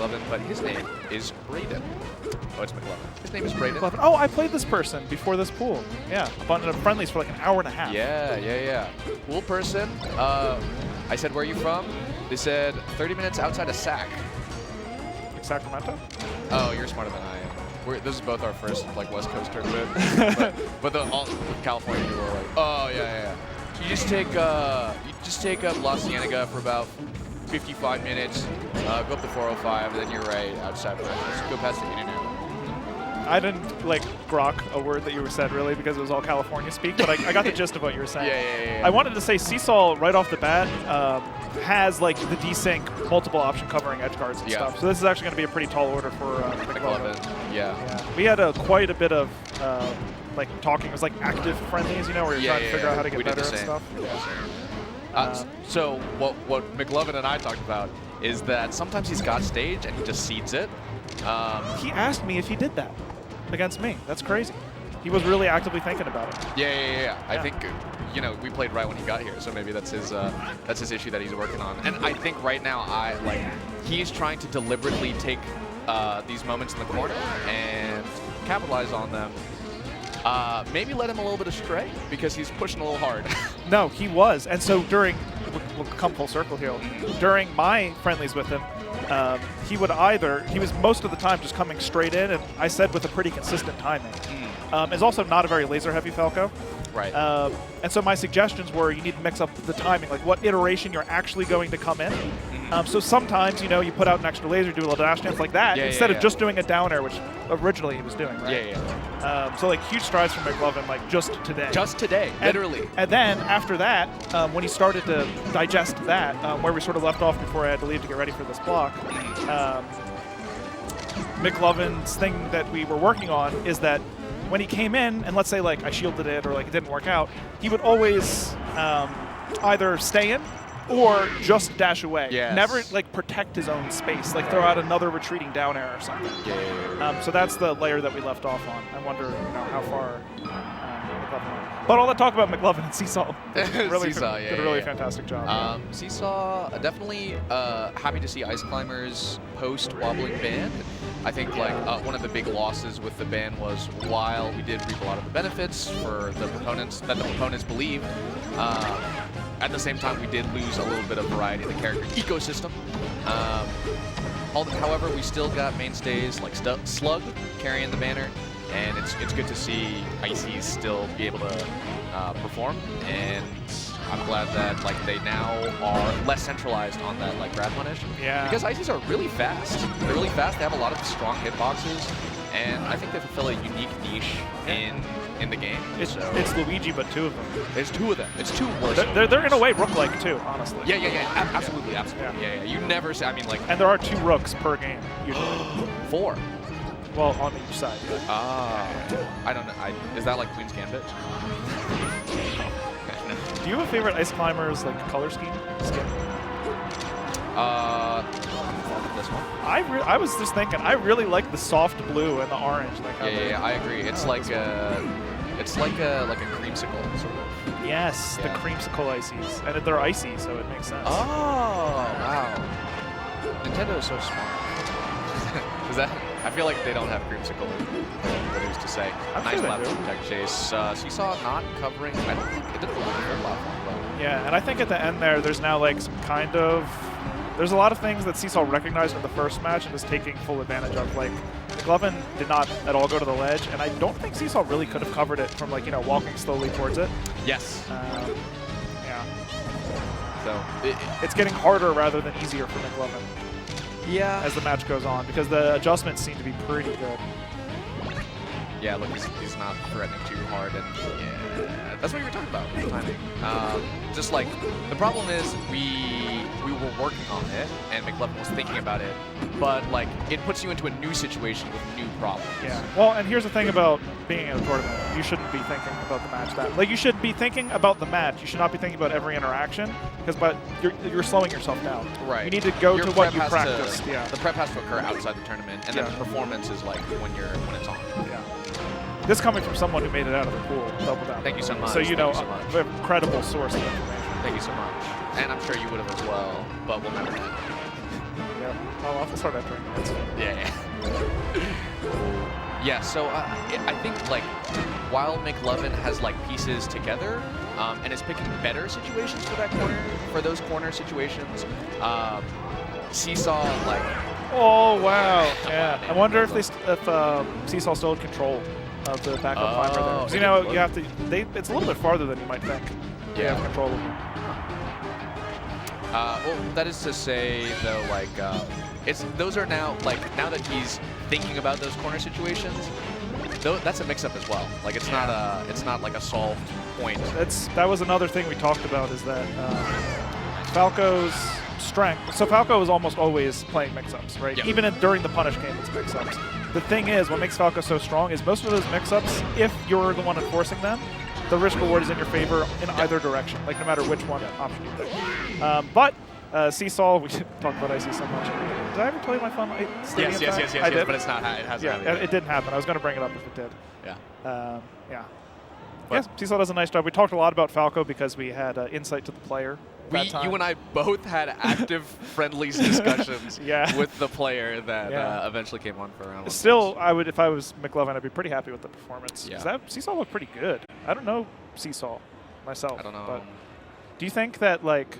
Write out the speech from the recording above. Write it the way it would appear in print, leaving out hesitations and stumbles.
McLovin, but his name is Brayden. Oh, it's McLovin. His name is Brayden. McLovin. Oh, I played this person before this pool. Yeah, a bunch of friendlies for like an hour and a half. Yeah. Cool person. I said, where are you from? They said 30 minutes outside of Sac. Like Sacramento? Oh, you're smarter than I am. This is both our first like West Coast tournament, but all California people were like, oh yeah. You just take La Cienega for about 55 minutes, go up to 405, and then you're right outside of Just go past the internet. I didn't like grok a word that you said really because it was all California speak, but I got the gist of what you were saying. Yeah. I wanted to say Seesaw right off the bat has like the desync multiple option covering edge guards and stuff. So this is actually going to be a pretty tall order for McLovin. Yeah. We had quite a bit of like talking. It was like active friendlies, you know, where you're trying to figure out how to get better and stuff. So what McLovin and I talked about is that sometimes he's got stage and he just seeds it. He asked me if he did that against me. That's crazy. He was really actively thinking about it. Yeah. I think, you know, we played right when he got here, so maybe that's his issue that he's working on. And I think right now, he's trying to deliberately take these moments in the corner and capitalize on them. Maybe let him a little bit astray because he's pushing a little hard. No, he was. And so we'll come full circle here. During my friendlies with him, he was most of the time just coming straight in, and I said with a pretty consistent timing. Is also not a very laser-heavy Falco. Right. And so my suggestions were you need to mix up the timing, like what iteration you're actually going to come in. So sometimes, you know, you put out an extra laser, do a little dash dance like that, instead of just doing a down air, which originally he was doing, right? So like huge strides from McLovin, like just today. Just today, literally. And then after that, when he started to digest that, where we sort of left off before I had to leave to get ready for this block, McLovin's thing that we were working on is that when he came in, and let's say like I shielded it or like it didn't work out, he would always either stay in or just dash away. Never like protect his own space, like throw out another retreating down air or something. So that's the layer that we left off on. I wonder how far McLovin went. But all that talk about McLovin and Seesaw really did a really fantastic job. Seesaw, definitely happy to see Ice Climbers post wobbling ban. I think like one of the big losses with the ban was while we did reap a lot of the benefits for the proponents believed, at the same time we did lose a little bit of variety in the character ecosystem. However, we still got mainstays like Slug carrying the banner, and it's good to see Ices still be able to perform, and I'm glad that like they now are less centralized on that like grab punish. Because Ices are really fast. They're really fast. They have a lot of strong hitboxes, and I think they fulfill a unique niche in the game. It's Luigi, but two of them. There's two of them. It's two worse. They're in a way Rook-like too, honestly. Absolutely. Yeah. You never say. I mean, like. And there are 2 Rooks per game usually. 4. Well, on each side. I don't know. Is that like Queen's Gambit? Do you have a favorite Ice Climbers like color scheme? This one. I was just thinking, I really like the soft blue and the orange. Like I agree. It's like a creamsicle sort of. Yes, the creamsicle Ices, and they're icy, so it makes sense. Oh wow! Nintendo is so smart. Is that? I feel like they don't have creamsicle. What I used to say. Nice platform tech chase. Seesaw not covering. I don't think it didn't look like a platform. But. Yeah, and I think at the end there's now like some kind of. There's a lot of things that Seesaw recognized in the first match and is taking full advantage of. Like, McLovin did not at all go to the ledge, and I don't think Seesaw really could have covered it from, like, you know, walking slowly towards it. Yes. So it's getting harder rather than easier for McLovin. Yeah. As the match goes on, because the adjustments seem to be pretty good. Yeah, look, he's not threatening too hard, and yeah, that's what you were talking about, timing. Just like, the problem is we were working on it, and McLovin was thinking about it, but like, it puts you into a new situation with new problems. Yeah, well, and here's the thing about being in a tournament. You shouldn't be thinking about the match like, you should be thinking about the match. You should not be thinking about every interaction, but you're slowing yourself down. Right. You need to go to what you practiced. The prep has to occur outside the tournament, and then the performance is like when it's on. Yeah. This coming from someone who made it out of the pool, double down. Thank you so much. So you know, a credible source of information. Thank you so much. And I'm sure you would have as well, but we'll never know. Yeah. I'll start entering. Yeah. Yeah, so I think like while McLovin has like pieces together and is picking better situations for that corner, for those corner situations, Seesaw like. Oh wow! Yeah, I wonder if Seesaw still had control of the backup climber there. 'Cause, you know, you have to. It's a little bit farther than you might think. Yeah. You have control of it. Well, that is to say though, like those are now like now that he's thinking about those corner situations, that's a mix-up as well. Like it's not like a solved point. That was another thing we talked about is that Falco's strength. So Falco is almost always playing mix-ups, right? Yep. Even during the punish game, it's mix-ups. The thing is, what makes Falco so strong is most of those mix-ups, if you're the one enforcing them, the risk reward is in your favor in either direction, like no matter which one option you pick. But Seesaw, we talked about IC so much. Did I ever tell you my fun stadium time? Yes, I did. but it's not. It hasn't happened yet. It didn't happen. I was going to bring it up if it did. Yeah. Yeah. But Yes, Seesaw does a nice job. We talked a lot about Falco because we had insight to the player. You and I both had active friendlies discussions with the player that eventually came on for round one. Still, I would, if I was McLovin, I'd be pretty happy with the performance. Yeah. That Seesaw looked pretty good. I don't know Seesaw myself. I don't know. But do you think that like